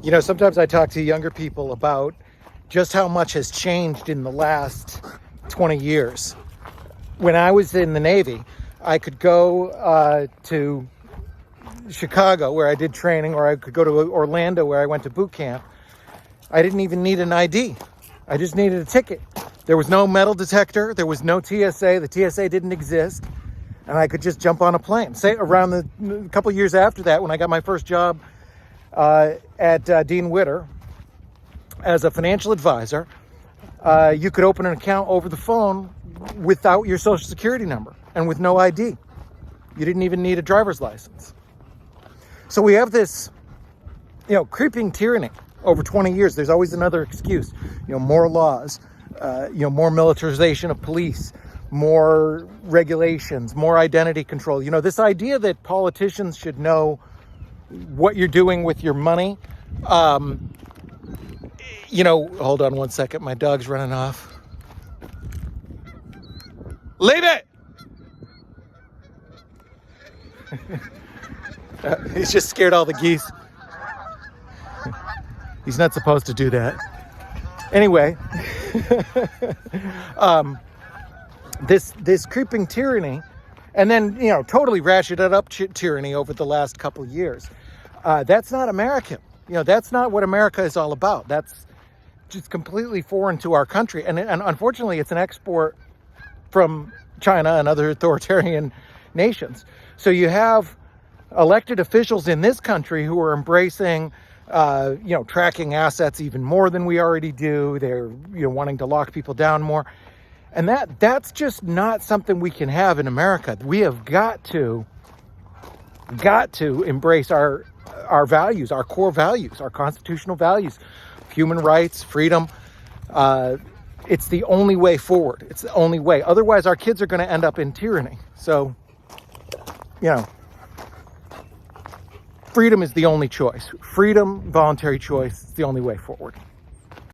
You know, sometimes I talk to younger people about just how much has changed in the last 20 years. When I was in the Navy, I could go to Chicago where I did training, or I could go to Orlando where I went to boot camp. I didn't even need an ID. I just needed a ticket. There was no metal detector. There was no TSA. The TSA didn't exist. And I could just jump on a plane. Say around a couple years after that, when I got my first job at Dean Witter as a financial advisor, you could open an account over the phone without your social security number and with no ID. You didn't even need a driver's license. So we have this, creeping tyranny over 20 years. There's always another excuse, more laws, more militarization of police, more regulations, more identity control. This idea that politicians should know what you're doing with your money. Hold on one second. My dog's running off. Leave it! He's just scared all the geese. He's not supposed to do that. Anyway, this creeping tyranny, and then, totally ratcheted up tyranny over the last couple of years. That's not American. That's not what America is all about. That's just completely foreign to our country. And unfortunately, it's an export from China and other authoritarian nations. So you have elected officials in this country who are embracing, tracking assets even more than we already do. They're, wanting to lock people down more. And that's just not something we can have in America. We have got to embrace our values, our core values, our constitutional values, human rights, freedom. It's the only way forward. It's the only way. Otherwise, our kids are going to end up in tyranny. So, freedom is the only choice. Freedom, voluntary choice, is the only way forward.